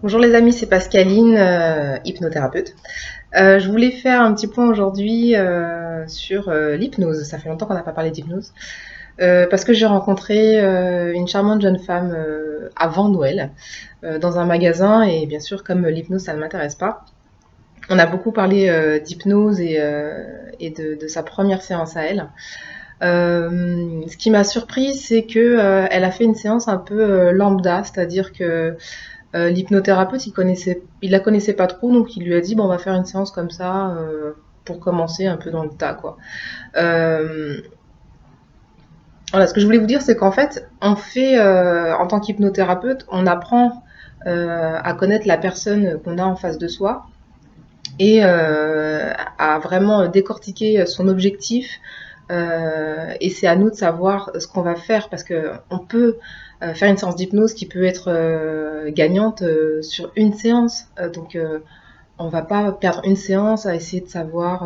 Bonjour les amis, c'est Pascaline, hypnothérapeute. Je voulais faire un petit point aujourd'hui sur l'hypnose. Ça fait longtemps qu'on n'a pas parlé d'hypnose. Parce que j'ai rencontré une charmante jeune femme avant Noël dans un magasin et bien sûr comme l'hypnose ça ne m'intéresse pas. On a beaucoup parlé d'hypnose et de sa première séance à elle. Ce qui m'a surpris, c'est que elle a fait une séance un peu lambda, c'est-à-dire que l'hypnothérapeute, il la connaissait pas trop, donc il lui a dit bon, on va faire une séance comme ça pour commencer un peu dans le tas, quoi. Euh, voilà, ce que je voulais vous dire, c'est qu'en fait, on fait en tant qu'hypnothérapeute, on apprend à connaître la personne qu'on a en face de soi et à vraiment décortiquer son objectif. Et c'est à nous de savoir ce qu'on va faire parce que on peut faire une séance d'hypnose qui peut être gagnante sur une séance. On va pas perdre une séance à essayer de savoir,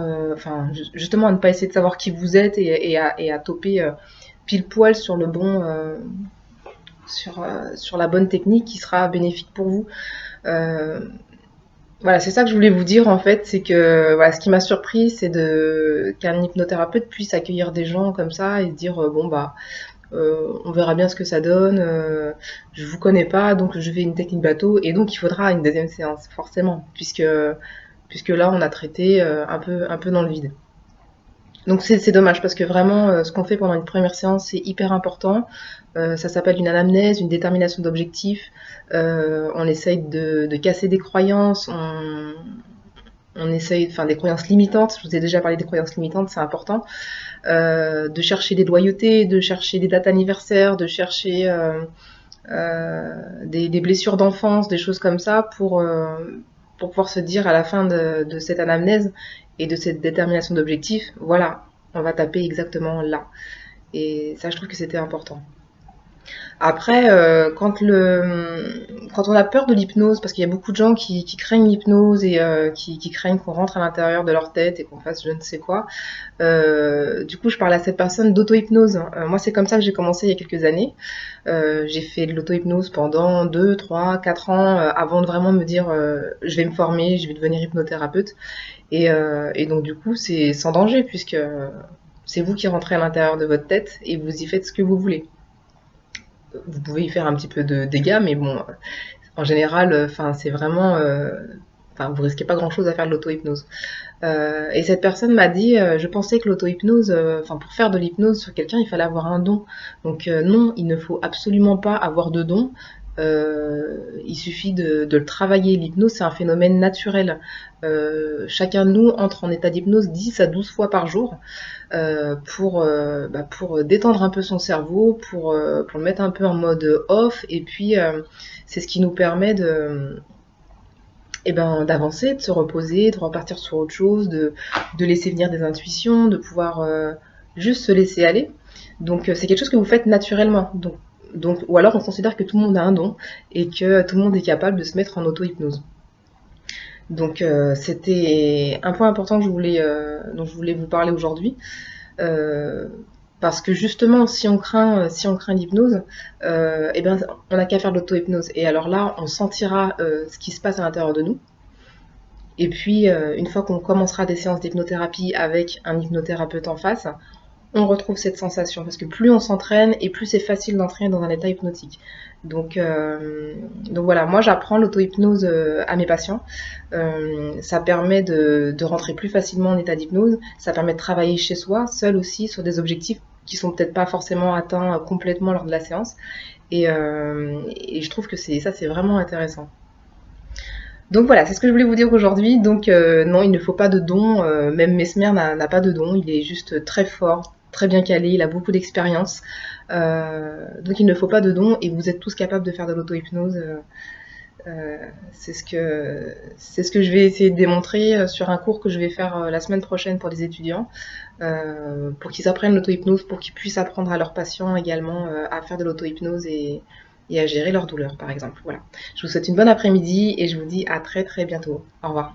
justement à ne pas essayer de savoir qui vous êtes et à toper pile poil sur le bon, sur la bonne technique qui sera bénéfique pour vous. Euh, voilà, c'est ça que je voulais vous dire en fait, c'est que voilà, ce qui m'a surpris, c'est de qu'un hypnothérapeute puisse accueillir des gens comme ça et se dire bon bah on verra bien ce que ça donne, je vous connais pas donc je fais une technique bateau et donc il faudra une deuxième séance forcément puisque là on a traité un peu dans le vide. Donc c'est dommage parce que vraiment ce qu'on fait pendant une première séance c'est hyper important. Ça s'appelle une anamnèse, une détermination d'objectifs. On essaye de casser des croyances, on essaye, enfin des croyances limitantes. Je vous ai déjà parlé des croyances limitantes, c'est important. De chercher des loyautés, de chercher des dates anniversaires, de chercher des blessures d'enfance, des choses comme ça pour pouvoir se dire à la fin de cette anamnèse et de cette détermination d'objectif, voilà, on va taper exactement là. Et ça, je trouve que c'était important. Après, quand on a peur de l'hypnose, parce qu'il y a beaucoup de gens qui craignent l'hypnose et qui craignent qu'on rentre à l'intérieur de leur tête et qu'on fasse je ne sais quoi, du coup, je parle à cette personne d'auto-hypnose. Moi, c'est comme ça que j'ai commencé il y a quelques années. J'ai fait de l'auto-hypnose pendant 2, 3, 4 ans avant de vraiment me dire je vais me former, je vais devenir hypnothérapeute. Et donc, du coup, c'est sans danger puisque c'est vous qui rentrez à l'intérieur de votre tête et vous y faites ce que vous voulez. Vous pouvez y faire un petit peu de dégâts, mais bon, en général, enfin, c'est vraiment, enfin, vous risquez pas grand-chose à faire de l'auto-hypnose. Et cette personne m'a dit, je pensais que l'auto-hypnose, enfin, pour faire de l'hypnose sur quelqu'un, il fallait avoir un don. Donc non, il ne faut absolument pas avoir de don. Il suffit de le travailler. L'hypnose, c'est un phénomène naturel. Chacun de nous entre en état d'hypnose 10 à 12 fois par jour pour détendre un peu son cerveau, pour le mettre un peu en mode off. Et puis, c'est ce qui nous permet d'avancer, de se reposer, de repartir sur autre chose, de laisser venir des intuitions, de pouvoir juste se laisser aller. Donc, c'est quelque chose que vous faites naturellement. Ou alors on considère que tout le monde a un don et que tout le monde est capable de se mettre en auto-hypnose. Donc c'était un point important que dont je voulais vous parler aujourd'hui. Euh, Parce que justement, si on craint l'hypnose, on n'a qu'à faire de l'auto-hypnose. Et alors là, on sentira ce qui se passe à l'intérieur de nous. Et puis, une fois qu'on commencera des séances d'hypnothérapie avec un hypnothérapeute en face, on retrouve cette sensation parce que plus on s'entraîne et plus c'est facile d'entrer dans un état hypnotique. Donc voilà, moi j'apprends l'auto-hypnose à mes patients. Ça permet de rentrer plus facilement en état d'hypnose. Ça permet de travailler chez soi, seul aussi, sur des objectifs qui sont peut-être pas forcément atteints complètement lors de la séance. Et je trouve que c'est vraiment intéressant. Donc voilà, c'est ce que je voulais vous dire aujourd'hui. Donc non, il ne faut pas de don. Même Mesmer n'a pas de don. Il est juste très fort, très bien calé. Il a beaucoup d'expérience. Donc il ne faut pas de don. Et vous êtes tous capables de faire de l'auto-hypnose. C'est ce que je vais essayer de démontrer sur un cours que je vais faire la semaine prochaine pour des étudiants. Pour qu'ils apprennent l'auto-hypnose, pour qu'ils puissent apprendre à leurs patients également à faire de l'auto-hypnose et à gérer leur douleur, par exemple. Voilà. Je vous souhaite une bonne après-midi et je vous dis à très très bientôt. Au revoir.